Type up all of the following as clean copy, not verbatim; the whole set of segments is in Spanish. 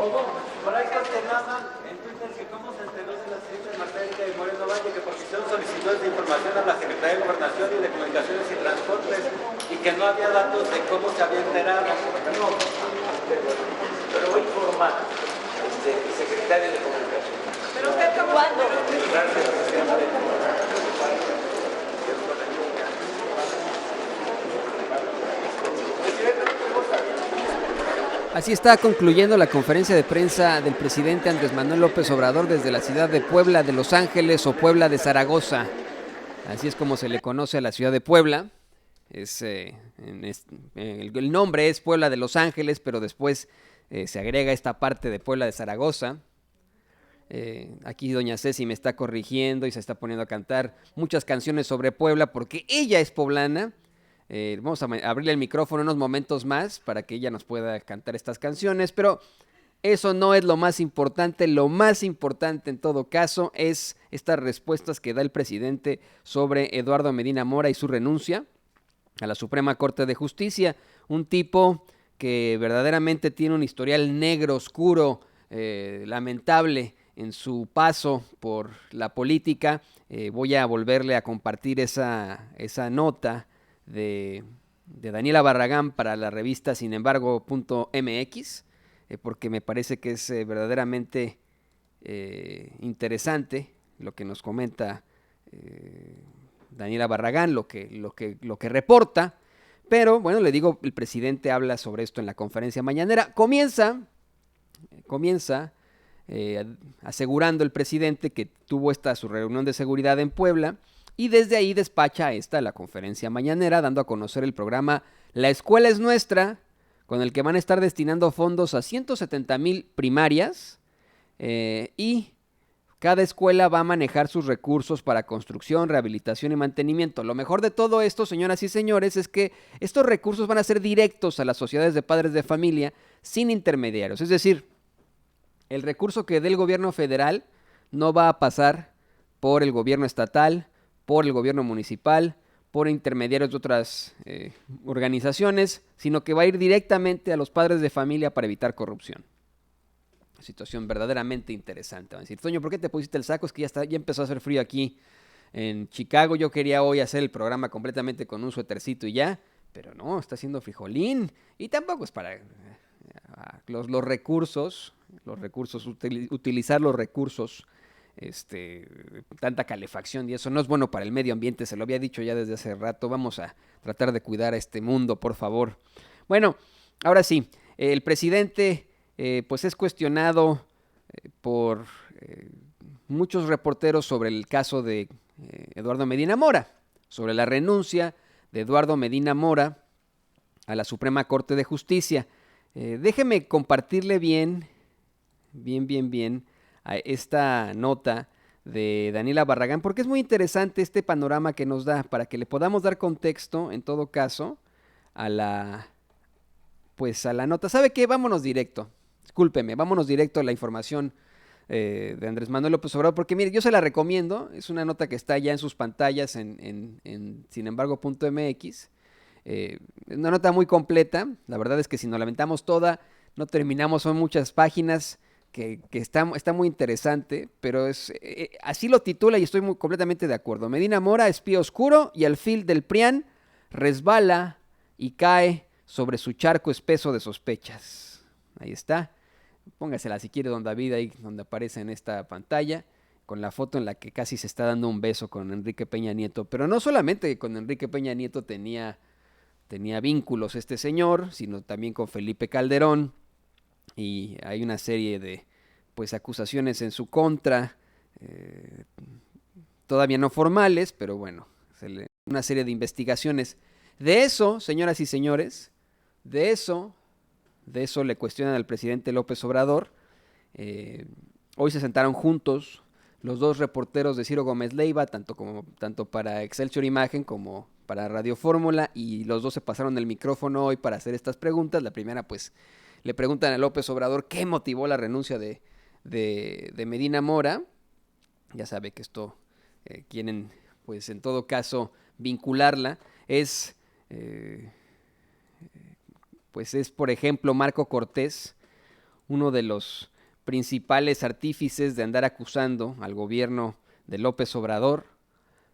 Por ahí cuestionaban en Twitter que cómo se enteró de la señorita Margarita de Moreno Valle, que porque hicieron solicitudes de información a la Secretaría de Gobernación y de Comunicaciones y Transportes y que no había datos de cómo se había enterado. No, pero voy a informar el secretario de Comunicación. ¿Pero usted cómo se enteró? Gracias, presidente. Así está concluyendo la conferencia de prensa del presidente Andrés Manuel López Obrador desde la ciudad de Puebla de Los Ángeles o Puebla de Zaragoza. Así es como se le conoce a la ciudad de Puebla. El nombre es Puebla de Los Ángeles, pero después se agrega esta parte de Puebla de Zaragoza. Aquí doña Ceci me está corrigiendo y se está poniendo a cantar muchas canciones sobre Puebla porque ella es poblana. Vamos a abrirle el micrófono unos momentos más para que ella nos pueda cantar estas canciones, pero eso no es lo más importante. Lo más importante en todo caso es estas respuestas que da el presidente sobre Eduardo Medina Mora y su renuncia a la Suprema Corte de Justicia, un tipo que verdaderamente tiene un historial negro, oscuro, lamentable en su paso por la política. Voy a volverle a compartir esa nota de Daniela Barragán para la revista sinembargo.mx, porque me parece que es verdaderamente interesante lo que nos comenta Daniela Barragán, lo que reporta. Pero bueno, le digo, el presidente habla sobre esto en la conferencia mañanera. Comienza asegurando el presidente que tuvo su reunión de seguridad en Puebla, y desde ahí despacha la conferencia mañanera, dando a conocer el programa La Escuela es Nuestra, con el que van a estar destinando fondos a 170,000 primarias, y cada escuela va a manejar sus recursos para construcción, rehabilitación y mantenimiento. Lo mejor de todo esto, señoras y señores, es que estos recursos van a ser directos a las sociedades de padres de familia sin intermediarios. Es decir, el recurso que dé el gobierno federal no va a pasar por el gobierno estatal, por el gobierno municipal, por intermediarios de otras organizaciones, sino que va a ir directamente a los padres de familia para evitar corrupción. Situación verdaderamente interesante. Van a decir, Toño, ¿por qué te pusiste el saco? Es que ya empezó a hacer frío aquí en Chicago. Yo quería hoy hacer el programa completamente con un suétercito y ya, pero no, está haciendo frijolín. Y tampoco es para los recursos, utilizar los recursos, tanta calefacción, y eso no es bueno para el medio ambiente. Se lo había dicho ya desde hace rato. Vamos a tratar de cuidar a este mundo, por favor. Bueno, ahora sí, el presidente pues es cuestionado por muchos reporteros sobre el caso de Eduardo Medina Mora, sobre la renuncia de Eduardo Medina Mora a la Suprema Corte de Justicia. Déjeme compartirle bien a esta nota de Daniela Barragán, porque es muy interesante este panorama que nos da, para que le podamos dar contexto, en todo caso, a la nota. ¿Sabe qué? Vámonos directo. Discúlpeme, vámonos directo a la información de Andrés Manuel López Obrador, porque mire, yo se la recomiendo. Es una nota que está ya en sus pantallas en sinembargo.mx. Una nota muy completa. La verdad es que si nos la aventamos toda, no terminamos. Son muchas páginas que está muy interesante, pero así lo titula y estoy completamente de acuerdo. Medina Mora, espía oscuro y alfil del PRIAN, resbala y cae sobre su charco espeso de sospechas. Ahí está. Póngasela si quiere, don David, ahí donde aparece en esta pantalla, con la foto en la que casi se está dando un beso con Enrique Peña Nieto. Pero no solamente con Enrique Peña Nieto tenía vínculos este señor, sino también con Felipe Calderón, y hay una serie de acusaciones en su contra, todavía no formales, pero bueno, una serie de investigaciones. De eso, señoras y señores, de eso le cuestionan al presidente López Obrador. Hoy se sentaron juntos los dos reporteros de Ciro Gómez Leiva, tanto para Excelsior Imagen como para Radio Fórmula, y los dos se pasaron el micrófono hoy para hacer estas preguntas. La primera, le preguntan a López Obrador qué motivó la renuncia de Medina Mora. Ya sabe que esto quieren, en todo caso, vincularla. Es, por ejemplo, Marco Cortés, uno de los principales artífices de andar acusando al gobierno de López Obrador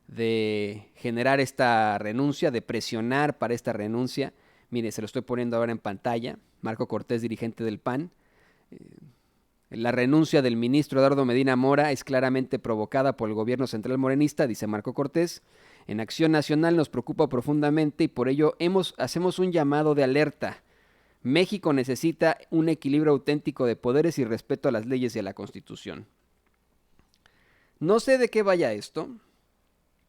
de generar esta renuncia, de presionar para esta renuncia. Mire, se lo estoy poniendo ahora en pantalla. Marco Cortés, dirigente del PAN. La renuncia del ministro Eduardo Medina Mora es claramente provocada por el gobierno central morenista, dice Marco Cortés. En Acción Nacional nos preocupa profundamente y por ello hacemos un llamado de alerta. México necesita un equilibrio auténtico de poderes y respeto a las leyes y a la Constitución. No sé de qué vaya esto,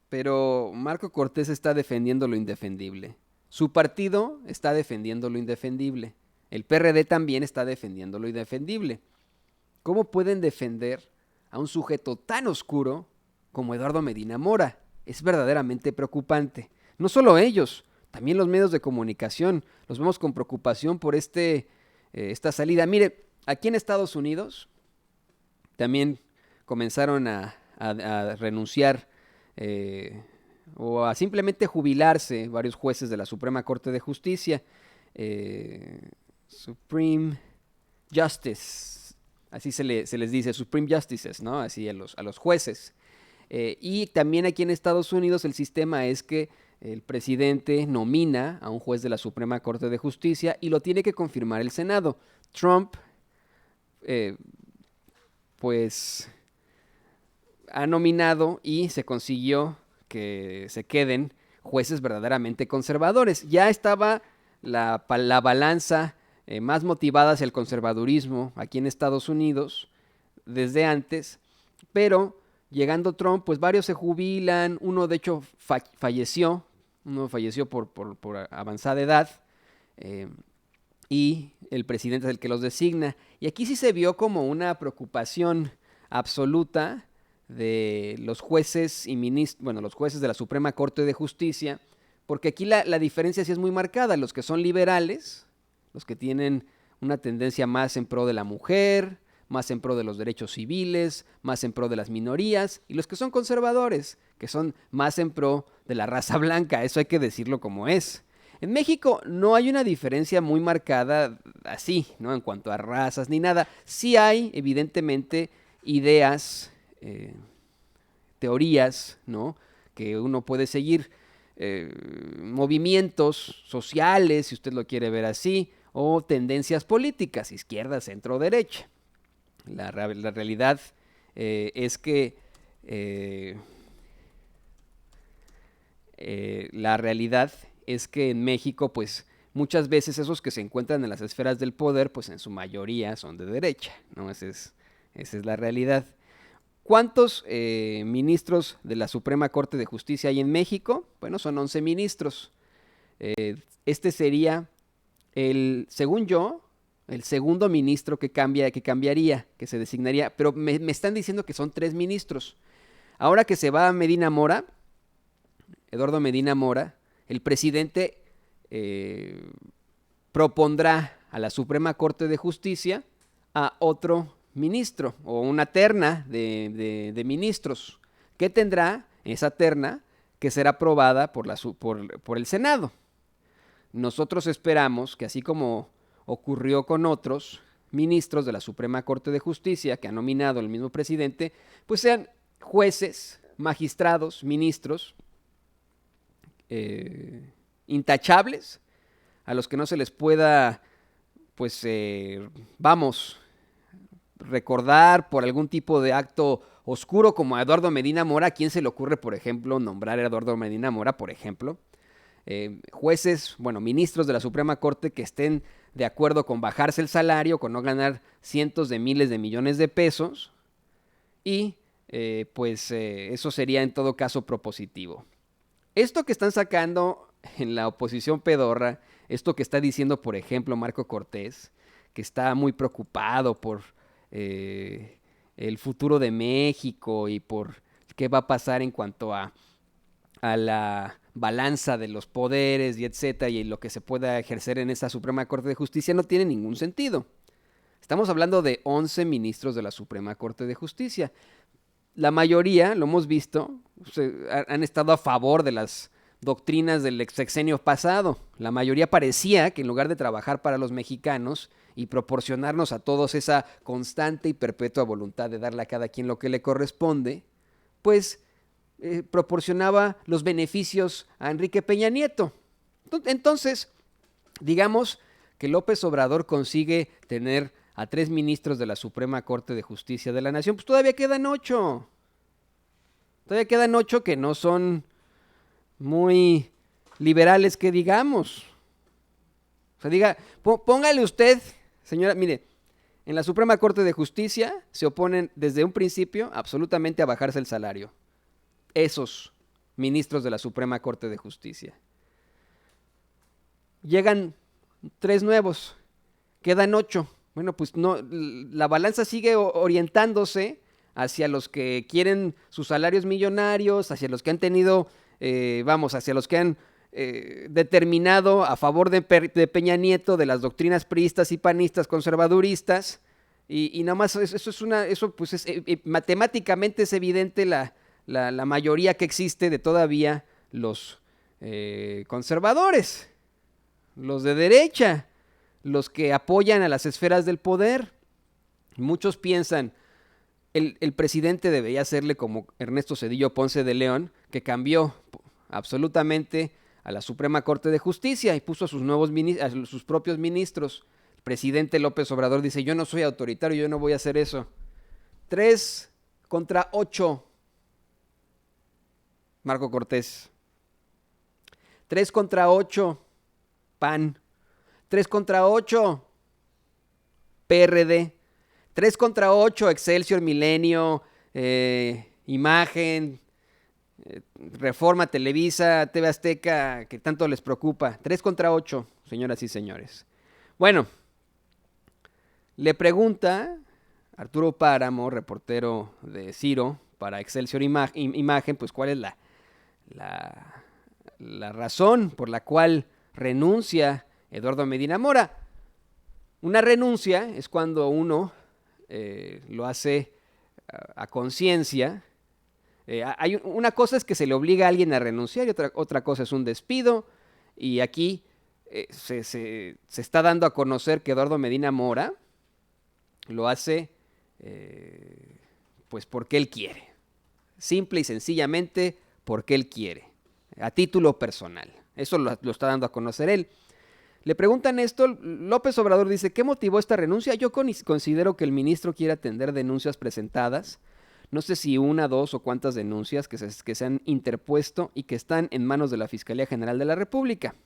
pero Marco Cortés está defendiendo lo indefendible. Su partido está defendiendo lo indefendible. El PRD también está defendiendo lo indefendible. ¿Cómo pueden defender a un sujeto tan oscuro como Eduardo Medina Mora? Es verdaderamente preocupante. No solo ellos, también los medios de comunicación. Los vemos con preocupación por esta salida. Mire, aquí en Estados Unidos también comenzaron a renunciar o a simplemente jubilarse varios jueces de la Suprema Corte de Justicia. Supreme Justice, así se les dice, Supreme Justices, ¿no? Así a los jueces. Y también aquí en Estados Unidos el sistema es que el presidente nomina a un juez de la Suprema Corte de Justicia y lo tiene que confirmar el Senado. Trump, pues, ha nominado y se consiguió que se queden jueces verdaderamente conservadores. Ya estaba la balanza más motivada hacia el conservadurismo aquí en Estados Unidos desde antes, pero llegando Trump, pues varios se jubilan, uno de hecho falleció por avanzada edad, y el presidente es el que los designa. Y aquí sí se vio como una preocupación absoluta de los jueces y los jueces de la Suprema Corte de Justicia, porque aquí la diferencia sí es muy marcada. Los que son liberales, los que tienen una tendencia más en pro de la mujer, más en pro de los derechos civiles, más en pro de las minorías, y los que son conservadores, que son más en pro de la raza blanca. Eso hay que decirlo como es. En México no hay una diferencia muy marcada así, ¿no? En cuanto a razas ni nada. Sí hay, evidentemente, ideas, teorías, ¿no? Que uno puede seguir, movimientos sociales, si usted lo quiere ver así, o tendencias políticas, izquierda, centro, derecha. La realidad es que en México, pues, muchas veces esos que se encuentran en las esferas del poder, pues en su mayoría son de derecha, ¿no? Esa es la realidad. ¿Cuántos ministros de la Suprema Corte de Justicia hay en México? Bueno, son 11 ministros. Este sería según yo, el segundo ministro que cambiaría, que se designaría, pero me están diciendo que son 3 ministros. Ahora que se va a Medina Mora, Eduardo Medina Mora, el presidente propondrá a la Suprema Corte de Justicia a otro ministro o una terna de ministros que tendrá esa terna que será aprobada por el Senado. Nosotros esperamos que, así como ocurrió con otros ministros de la Suprema Corte de Justicia que ha nominado el mismo presidente, pues sean jueces, magistrados, ministros intachables, a los que no se les pueda, pues, recordar por algún tipo de acto oscuro como a Eduardo Medina Mora. ¿A quién se le ocurre, por ejemplo, nombrar a Eduardo Medina Mora, por ejemplo? Jueces, ministros de la Suprema Corte que estén de acuerdo con bajarse el salario, con no ganar cientos de miles de millones de pesos, y eso sería en todo caso propositivo. Esto que están sacando en la oposición pedorra, esto que está diciendo, por ejemplo, Marco Cortés, que está muy preocupado por el futuro de México y por qué va a pasar en cuanto a la balanza de los poderes y etcétera, y lo que se pueda ejercer en esa Suprema Corte de Justicia, no tiene ningún sentido. Estamos hablando de 11 ministros de la Suprema Corte de Justicia. La mayoría, lo hemos visto, han estado a favor de las doctrinas del sexenio pasado. La mayoría parecía que en lugar de trabajar para los mexicanos y proporcionarnos a todos esa constante y perpetua voluntad de darle a cada quien lo que le corresponde, pues proporcionaba los beneficios a Enrique Peña Nieto. Entonces, digamos que López Obrador consigue tener a 3 ministros de la Suprema Corte de Justicia de la Nación, pues todavía quedan 8. Todavía quedan 8 que no son muy liberales, que digamos. O sea, póngale usted, señora, mire, en la Suprema Corte de Justicia se oponen desde un principio absolutamente a bajarse el salario. Esos ministros de la Suprema Corte de Justicia. Llegan 3 nuevos, quedan 8. Bueno, pues no, la balanza sigue orientándose hacia los que quieren sus salarios millonarios, hacia los que han tenido, hacia los que han determinado a favor de Peña Nieto, de las doctrinas priistas y panistas conservaduristas, y nada más matemáticamente es evidente la mayoría que existe de todavía los conservadores, los de derecha, los que apoyan a las esferas del poder. Muchos piensan, el presidente debería hacerle como Ernesto Zedillo Ponce de León, que cambió absolutamente a la Suprema Corte de Justicia y puso a sus propios ministros. El presidente López Obrador dice, yo no soy autoritario, yo no voy a hacer eso. 3 contra 8. Marco Cortés. 3 contra 8. PAN. 3 contra 8. PRD. 3 contra 8. Excelsior, Milenio, Imagen, Reforma, Televisa, TV Azteca, que tanto les preocupa. 3 contra 8, señoras y señores. Bueno, le pregunta Arturo Páramo, reportero de Ciro para Excelsior Imagen, pues cuál es la razón por la cual renuncia Eduardo Medina Mora. Una renuncia es cuando uno lo hace a conciencia. Una cosa es que se le obliga a alguien a renunciar y otra cosa es un despido. Y aquí se está dando a conocer que Eduardo Medina Mora lo hace pues porque él quiere. Simple y sencillamente porque él quiere. A título personal. Eso lo está dando a conocer él. Le preguntan esto, López Obrador dice, ¿qué motivó esta renuncia? Yo considero que el ministro quiere atender denuncias presentadas. No sé si 1, 2 o cuántas denuncias que se han interpuesto y que están en manos de la Fiscalía General de la República.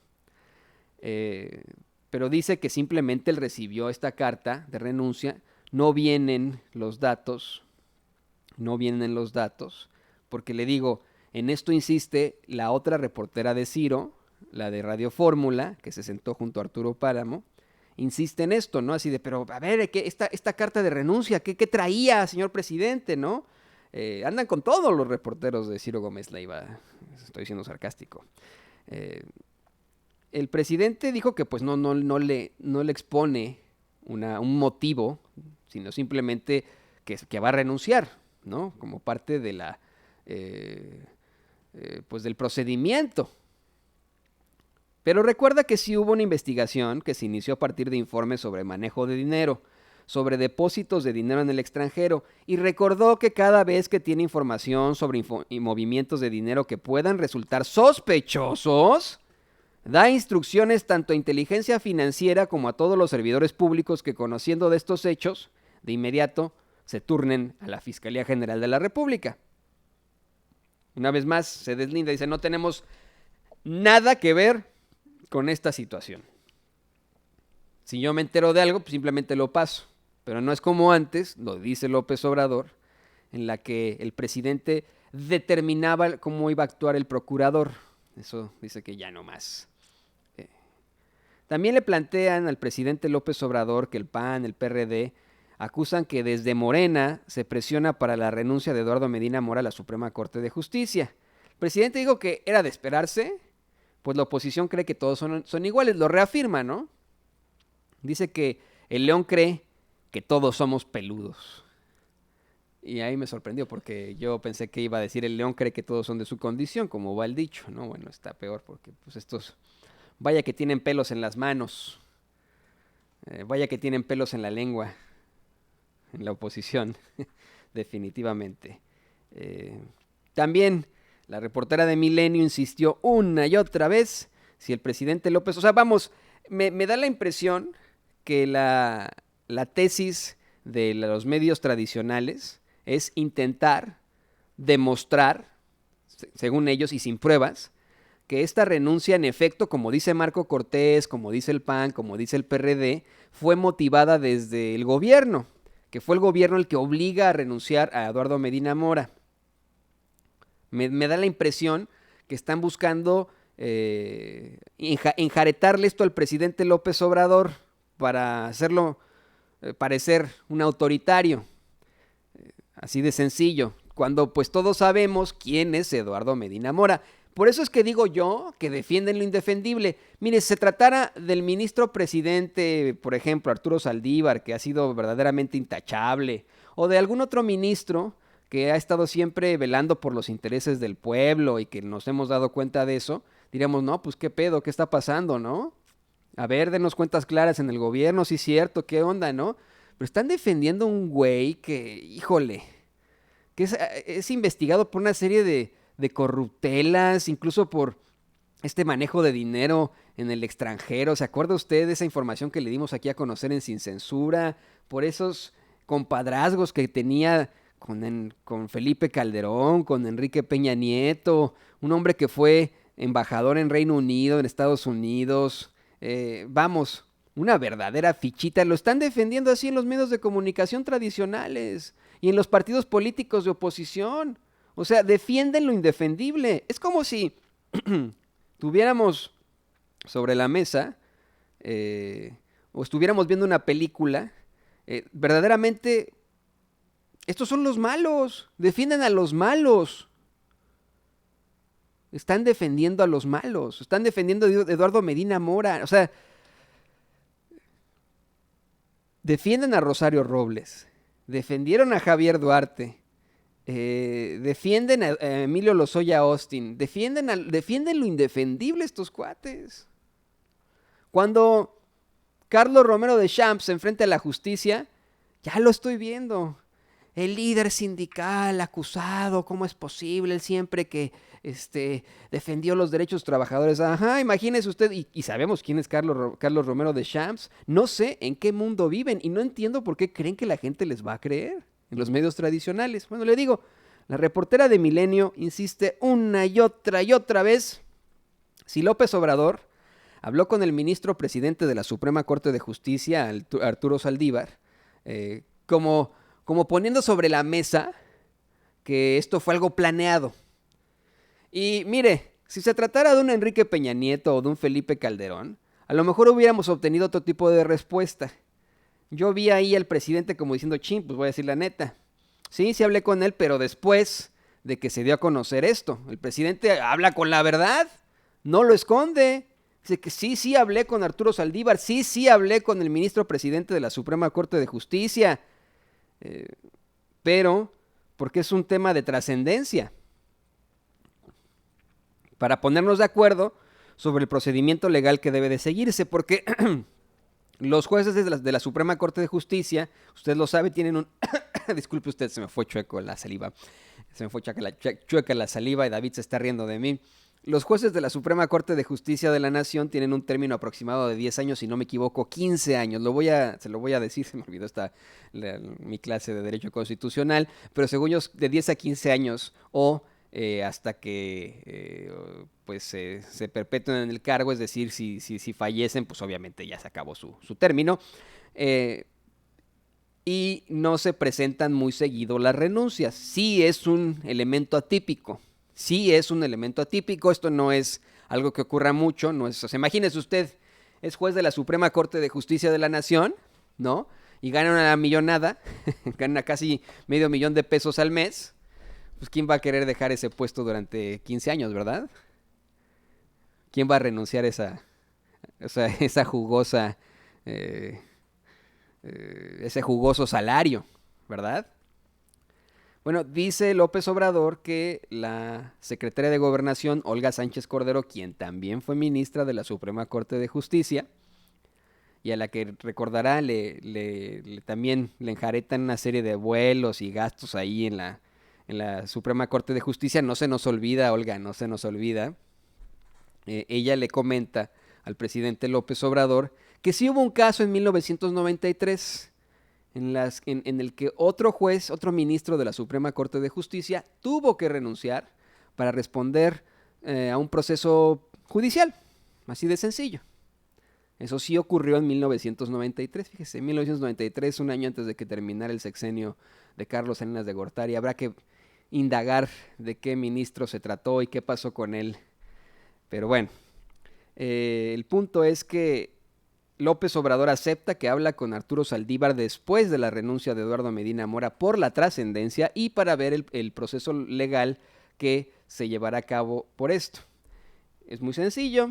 Pero dice que simplemente él recibió esta carta de renuncia. No vienen los datos, porque le digo, en esto insiste la otra reportera de Ciro, la de Radio Fórmula, que se sentó junto a Arturo Páramo, insiste en esto, ¿no? Así de, pero a ver, esta carta de renuncia, ¿qué traía, señor presidente, no? Andan con todos los reporteros de Ciro Gómez Leiva, estoy siendo sarcástico. El presidente dijo que pues no le expone un motivo, sino simplemente que va a renunciar, ¿no? Como parte de pues del procedimiento. Pero recuerda que sí hubo una investigación que se inició a partir de informes sobre manejo de dinero, sobre depósitos de dinero en el extranjero, y recordó que cada vez que tiene información sobre movimientos de dinero que puedan resultar sospechosos, da instrucciones tanto a inteligencia financiera como a todos los servidores públicos que, conociendo de estos hechos, de inmediato se turnen a la Fiscalía General de la República. Una vez más se deslinda y dice, no tenemos nada que ver con esta situación. Si yo me entero de algo, pues simplemente lo paso. Pero no es como antes, lo dice López Obrador, en la que el presidente determinaba cómo iba a actuar el procurador. Eso dice que ya no más. También le plantean al presidente López Obrador que el PAN, el PRD, acusan que desde Morena se presiona para la renuncia de Eduardo Medina Mora a la Suprema Corte de Justicia. El presidente dijo que era de esperarse, pues la oposición cree que todos son iguales, lo reafirma, ¿no? Dice que el león cree que todos somos peludos. Y ahí me sorprendió porque yo pensé que iba a decir el león cree que todos son de su condición, como va el dicho, ¿no? Bueno, está peor porque pues estos, vaya que tienen pelos en las manos, vaya que tienen pelos en la lengua, en la oposición, definitivamente. Eh, También la reportera de Milenio insistió una y otra vez si el presidente López, o sea, vamos, me da la impresión que la tesis de los medios tradicionales es intentar demostrar, según ellos y sin pruebas, que esta renuncia en efecto, como dice Marco Cortés, como dice el PAN, como dice el PRD, fue motivada desde el gobierno, que fue el gobierno el que obliga a renunciar a Eduardo Medina Mora. Me da la impresión que están buscando enjaretarle esto al presidente López Obrador para hacerlo parecer un autoritario, así de sencillo, cuando pues todos sabemos quién es Eduardo Medina Mora. Por eso es que digo yo que defienden lo indefendible. Mire, si se tratara del ministro presidente, por ejemplo, Arturo Saldívar, que ha sido verdaderamente intachable, o de algún otro ministro que ha estado siempre velando por los intereses del pueblo y que nos hemos dado cuenta de eso, diríamos, no, pues qué pedo, qué está pasando, ¿no? A ver, denos cuentas claras en el gobierno, sí es cierto, qué onda, ¿no? Pero están defendiendo a un güey que, híjole, que es investigado por una serie de corruptelas, incluso por este manejo de dinero en el extranjero. ¿Se acuerda usted de esa información que le dimos aquí a conocer en Sin Censura? Por esos compadrazgos que tenía con Felipe Calderón, con Enrique Peña Nieto, un hombre que fue embajador en Reino Unido, en Estados Unidos. Vamos, una verdadera fichita. Lo están defendiendo así en los medios de comunicación tradicionales y en los partidos políticos de oposición. O sea, defienden lo indefendible. Es como si tuviéramos sobre la mesa o estuviéramos viendo una película. Verdaderamente, estos son los malos. Defienden a los malos. Están defendiendo a los malos. Están defendiendo a Eduardo Medina Mora. O sea, defienden a Rosario Robles. Defendieron a Javier Duarte. Defienden a Emilio Lozoya Austin. Defienden lo indefendible estos cuates. Cuando Carlos Romero de Champs se enfrenta a la justicia, ya lo estoy viendo. El líder sindical acusado, ¿cómo es posible? Él siempre que defendió los derechos de los trabajadores. Ajá, imagínese usted, y sabemos quién es Carlos Romero de Champs. No sé en qué mundo viven y no entiendo por qué creen que la gente les va a creer en los medios tradicionales. Bueno, le digo, la reportera de Milenio insiste una y otra vez. Si López Obrador habló con el ministro presidente de la Suprema Corte de Justicia, Arturo Saldívar, como poniendo sobre la mesa que esto fue algo planeado. Y mire, si se tratara de un Enrique Peña Nieto o de un Felipe Calderón, a lo mejor hubiéramos obtenido otro tipo de respuesta. Yo vi ahí al presidente como diciendo, chin, pues voy a decir la neta. Sí hablé con él, pero después de que se dio a conocer esto. El presidente habla con la verdad, no lo esconde. Dice que sí hablé con Arturo Saldívar, sí hablé con el ministro presidente de la Suprema Corte de Justicia. Pero porque es un tema de trascendencia. Para ponernos de acuerdo sobre el procedimiento legal que debe de seguirse, porque los jueces de la Suprema Corte de Justicia, usted lo sabe, tienen un... Disculpe usted, se me fue chueco la saliva. Se me fue chueca la saliva y David se está riendo de mí. Los jueces de la Suprema Corte de Justicia de la Nación tienen un término aproximado de 10 años, si no me equivoco, 15 años. Se lo voy a decir, se me olvidó mi clase de Derecho Constitucional, pero según yo, de 10 a 15 años o hasta que se perpetúen en el cargo, es decir, si fallecen, pues obviamente ya se acabó su término. Y no se presentan muy seguido las renuncias. Sí es un elemento atípico. Esto no es algo que ocurra mucho, no es, o sea, imagínese usted, es juez de la Suprema Corte de Justicia de la Nación, ¿no? Y gana una millonada, gana casi $500,000 al mes. Pues ¿quién va a querer dejar ese puesto durante 15 años, verdad? ¿Quién va a renunciar a esa jugosa, ese jugoso salario, verdad? Bueno, dice López Obrador que la secretaria de Gobernación, Olga Sánchez Cordero, quien también fue ministra de la Suprema Corte de Justicia, y a la que recordará también le enjaretan una serie de vuelos y gastos ahí en la Suprema Corte de Justicia. No se nos olvida, Olga, no se nos olvida. Ella le comenta al presidente López Obrador que sí hubo un caso en 1993 en el que otro juez, otro ministro de la Suprema Corte de Justicia, tuvo que renunciar para responder a un proceso judicial, así de sencillo. Eso sí ocurrió en 1993, fíjese, en 1993, un año antes de que terminara el sexenio de Carlos Salinas de Gortari. Habrá que indagar de qué ministro se trató y qué pasó con él. Pero bueno, el punto es que López Obrador acepta que habla con Arturo Saldívar después de la renuncia de Eduardo Medina Mora por la trascendencia y para ver el proceso legal que se llevará a cabo por esto. Es muy sencillo.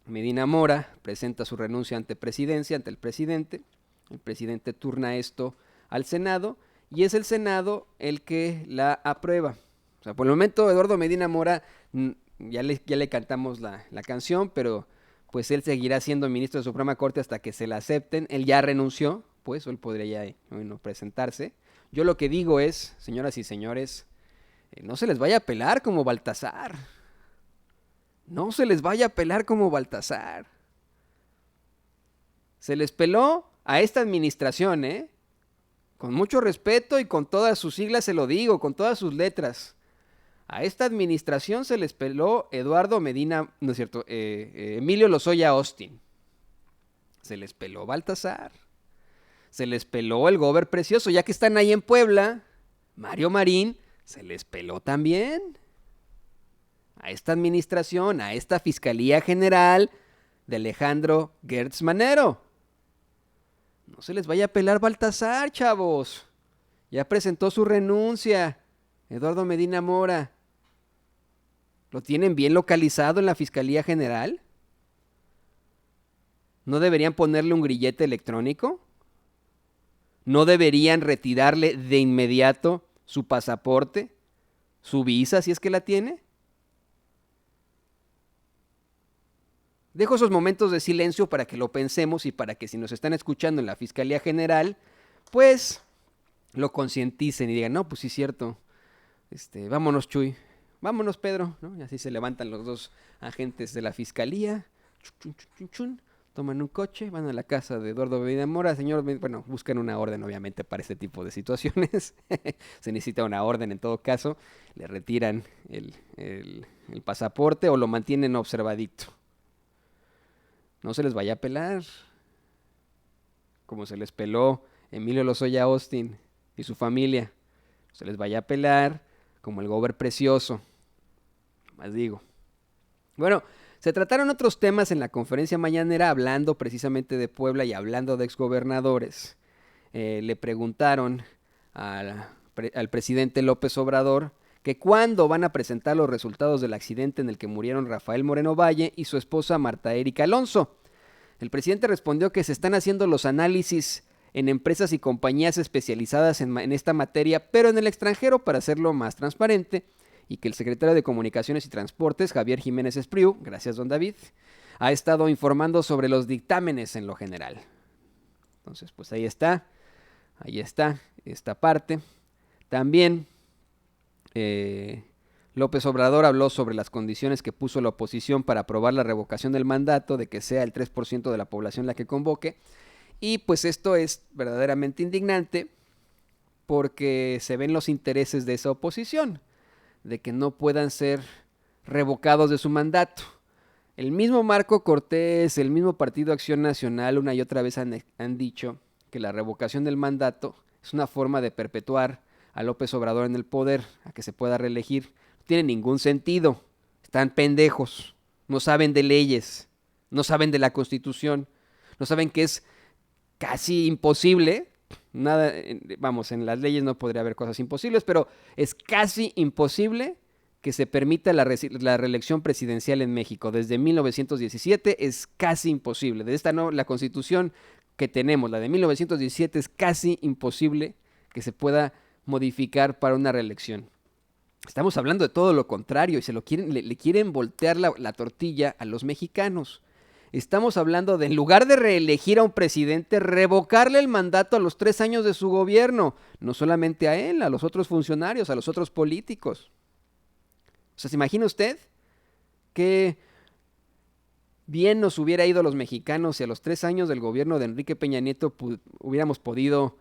Medina Mora presenta su renuncia ante presidencia, ante el presidente turna esto al Senado y es el Senado el que la aprueba. O sea, por el momento Eduardo Medina Mora, ya le cantamos la canción, pero pues él seguirá siendo ministro de Suprema Corte hasta que se la acepten. Él ya renunció, pues él podría ya presentarse. Yo lo que digo es, señoras y señores, no se les vaya a pelar como Baltasar. No se les vaya a pelar como Baltasar. Se les peló a esta administración, ¿eh? Con mucho respeto y con todas sus siglas se lo digo, con todas sus letras. A esta administración se les peló Eduardo Medina, no es cierto, Emilio Lozoya Austin. Se les peló Baltasar. Se les peló el Gober Precioso, ya que están ahí en Puebla. Mario Marín se les peló también. A esta administración, a esta Fiscalía General de Alejandro Gertz Manero. No se les vaya a pelar Baltasar, chavos. Ya presentó su renuncia Eduardo Medina Mora. ¿Lo tienen bien localizado en la Fiscalía General? ¿No deberían ponerle un grillete electrónico? ¿No deberían retirarle de inmediato su pasaporte, su visa, si es que la tiene? Dejo esos momentos de silencio para que lo pensemos y para que si nos están escuchando en la Fiscalía General, pues lo concienticen y digan, no, pues sí es cierto, vámonos Chuy, vámonos Pedro, ¿no? Y así se levantan los dos agentes de la Fiscalía, toman un coche, van a la casa de Eduardo Medina Mora, señor, bueno, buscan una orden obviamente para este tipo de situaciones, se necesita una orden en todo caso, le retiran el pasaporte o lo mantienen observadito. No se les vaya a pelar, como se les peló Emilio Lozoya Austin y su familia. No se les vaya a pelar como el Gober Precioso. Más digo. Bueno, se trataron otros temas en la conferencia mañanera, hablando precisamente de Puebla y hablando de exgobernadores. Le preguntaron al presidente López Obrador que cuándo van a presentar los resultados del accidente en el que murieron Rafael Moreno Valle y su esposa Marta Erika Alonso. El presidente respondió que se están haciendo los análisis en empresas y compañías especializadas en esta materia, pero en el extranjero para hacerlo más transparente, y que el secretario de Comunicaciones y Transportes, Javier Jiménez Espriu, gracias don David, ha estado informando sobre los dictámenes en lo general. Entonces, pues ahí está esta parte. También López Obrador habló sobre las condiciones que puso la oposición para aprobar la revocación del mandato, de que sea el 3% de la población la que convoque. Y pues esto es verdaderamente indignante porque se ven los intereses de esa oposición, de que no puedan ser revocados de su mandato. El mismo Marco Cortés, el mismo Partido Acción Nacional, una y otra vez han dicho que la revocación del mandato es una forma de perpetuar a López Obrador en el poder, a que se pueda reelegir. No tiene ningún sentido. Están pendejos. No saben de leyes. No saben de la Constitución. No saben que es casi imposible. Nada, vamos, en las leyes no podría haber cosas imposibles, pero es casi imposible que se permita la reelección presidencial en México. Desde 1917 es casi imposible. De esta no, la Constitución que tenemos, la de 1917, es casi imposible que se pueda modificar para una reelección. Estamos hablando de todo lo contrario y le quieren voltear la tortilla a los mexicanos. Estamos hablando de, en lugar de reelegir a un presidente, revocarle el mandato a los 3 años de su gobierno. No solamente a él, a los otros funcionarios, a los otros políticos. O sea, ¿se imagina usted qué bien nos hubiera ido a los mexicanos si a los 3 años del gobierno de Enrique Peña Nieto hubiéramos podido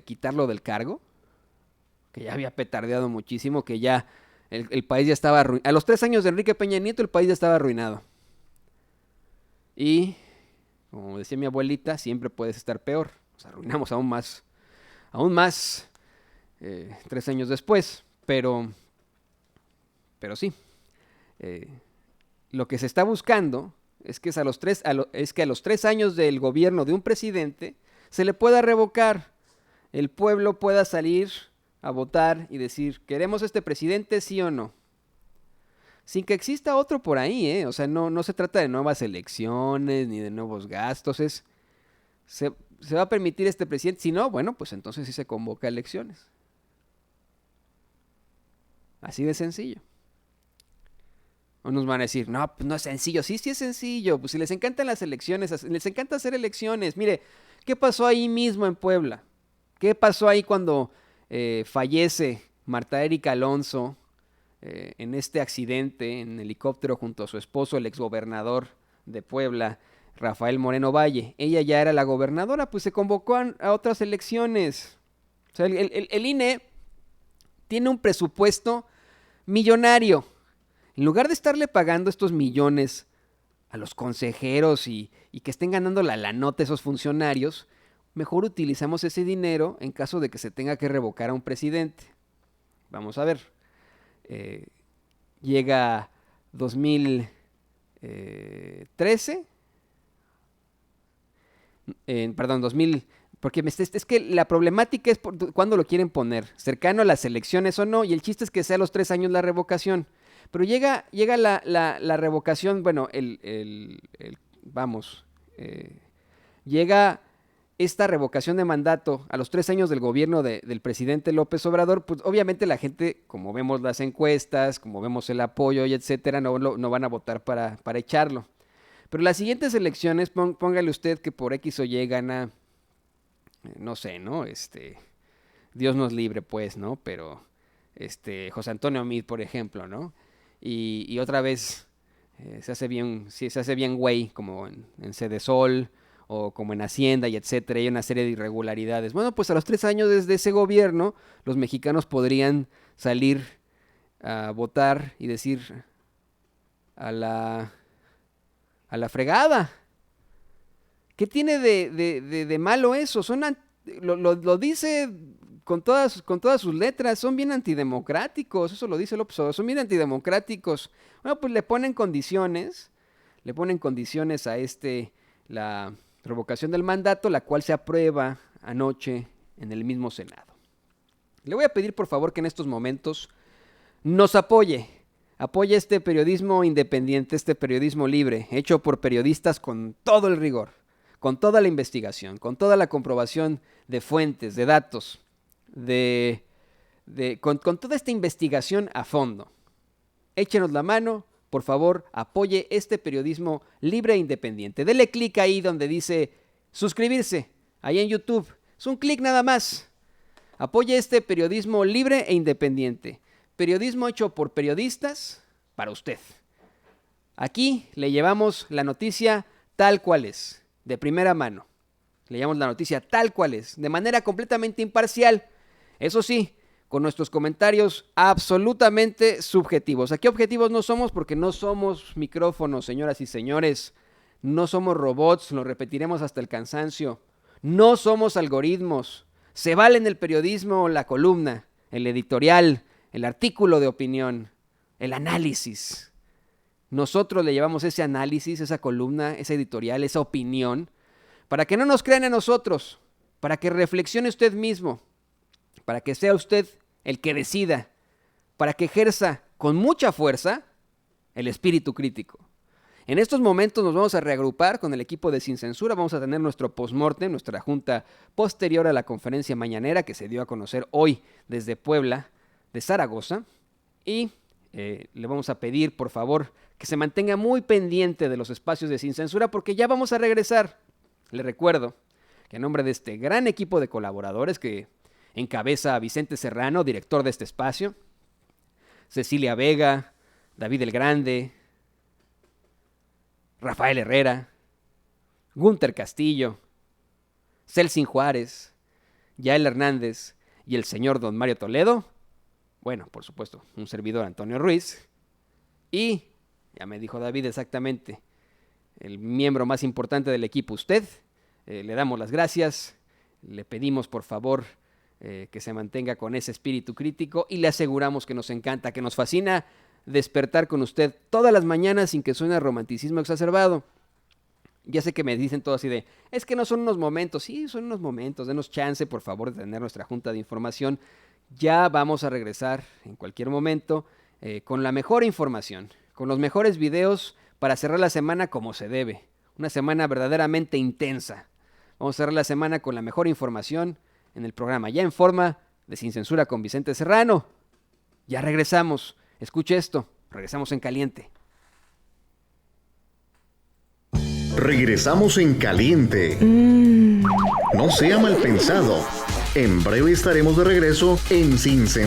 quitarlo del cargo? Que ya había petardeado muchísimo, que ya el país ya estaba arruinado. A los 3 años de Enrique Peña Nieto el país ya estaba arruinado. Y, como decía mi abuelita, siempre puedes estar peor. Nos arruinamos aún más 3 años después. Pero sí, lo que se está buscando es que a los 3 años del gobierno de un presidente se le pueda revocar, el pueblo pueda salir a votar y decir, ¿queremos este presidente, sí o no? Sin que exista otro por ahí, O sea, no se trata de nuevas elecciones ni de nuevos gastos, se va a permitir este presidente. Si no, bueno, pues entonces sí se convoca elecciones. Así de sencillo. O nos van a decir, no, pues no es sencillo. Sí es sencillo. Pues si les encantan las elecciones, les encanta hacer elecciones. Mire, ¿qué pasó ahí mismo en Puebla? ¿Qué pasó ahí cuando fallece Marta Erika Alonso en este accidente en helicóptero junto a su esposo, el exgobernador de Puebla, Rafael Moreno Valle? Ella ya era la gobernadora, pues se convocó a otras elecciones. O sea, el INE tiene un presupuesto millonario. En lugar de estarle pagando estos millones a los consejeros y que estén ganando la nota esos funcionarios, mejor utilizamos ese dinero en caso de que se tenga que revocar a un presidente. Vamos a ver. Llega 2013. Perdón, 2000. Porque es que la problemática es cuándo lo quieren poner, cercano a las elecciones o no, y el chiste es que sea a los 3 años la revocación. Pero llega la revocación, bueno, llega esta revocación de mandato a los 3 años del gobierno del presidente López Obrador. Pues obviamente la gente, como vemos las encuestas, como vemos el apoyo y etcétera, no van a votar para echarlo. Pero las siguientes elecciones, póngale usted que por X o Y gana, no sé, ¿no? Dios nos libre, pues, ¿no? Pero, José Antonio Meade, por ejemplo, ¿no? Y otra vez se hace bien güey, como en Sedesol o como en Hacienda y etcétera, hay una serie de irregularidades. Bueno, pues a los 3 años desde ese gobierno, los mexicanos podrían salir a votar y decir a la fregada. ¿Qué tiene de malo eso? Lo dice con todas sus letras, son bien antidemocráticos, eso lo dice López Obrador, son bien antidemocráticos. Bueno, pues le ponen condiciones a la revocación del mandato, la cual se aprueba anoche en el mismo Senado. Le voy a pedir por favor que en estos momentos nos apoye este periodismo independiente, este periodismo libre, hecho por periodistas con todo el rigor, con toda la investigación, con toda la comprobación de fuentes, de datos, con toda esta investigación a fondo. Échenos la mano, por favor, apoye este periodismo libre e independiente. Dele clic ahí donde dice suscribirse, ahí en YouTube. Es un clic nada más. Apoye este periodismo libre e independiente. Periodismo hecho por periodistas para usted. Aquí le llevamos la noticia tal cual es, de primera mano. Le llevamos la noticia tal cual es, de manera completamente imparcial. Eso sí, con nuestros comentarios absolutamente subjetivos. Aquí objetivos no somos porque no somos micrófonos, señoras y señores. No somos robots, lo repetiremos hasta el cansancio. No somos algoritmos. Se vale en el periodismo la columna, el editorial, el artículo de opinión, el análisis. Nosotros le llevamos ese análisis, esa columna, esa editorial, esa opinión, para que no nos crean a nosotros, para que reflexione usted mismo, para que sea usted el que decida, para que ejerza con mucha fuerza el espíritu crítico. En estos momentos nos vamos a reagrupar con el equipo de Sin Censura, vamos a tener nuestro postmortem, nuestra junta posterior a la conferencia mañanera que se dio a conocer hoy desde Puebla, de Zaragoza, y le vamos a pedir, por favor, que se mantenga muy pendiente de los espacios de Sin Censura porque ya vamos a regresar. Le recuerdo que a nombre de este gran equipo de colaboradores que encabeza a Vicente Serrano, director de este espacio, Cecilia Vega, David el Grande, Rafael Herrera, Gunter Castillo, Celsin Juárez, Yael Hernández y el señor don Mario Toledo, bueno, por supuesto, un servidor Antonio Ruiz, y, ya me dijo David exactamente, el miembro más importante del equipo, usted, le damos las gracias, le pedimos por favor que se mantenga con ese espíritu crítico y le aseguramos que nos encanta, que nos fascina despertar con usted todas las mañanas sin que suene a romanticismo exacerbado. Ya sé que me dicen todo así de, es que no son unos momentos. Sí, son unos momentos, denos chance por favor de tener nuestra junta de información. Ya vamos a regresar en cualquier momento con la mejor información, con los mejores videos para cerrar la semana como se debe. Una semana verdaderamente intensa. Vamos a cerrar la semana con la mejor información en el programa Ya en Forma de Sin Censura con Vicente Serrano. Ya regresamos. Escuche esto. Regresamos en caliente. Regresamos en caliente. No sea mal pensado. En breve estaremos de regreso en Sin Censura.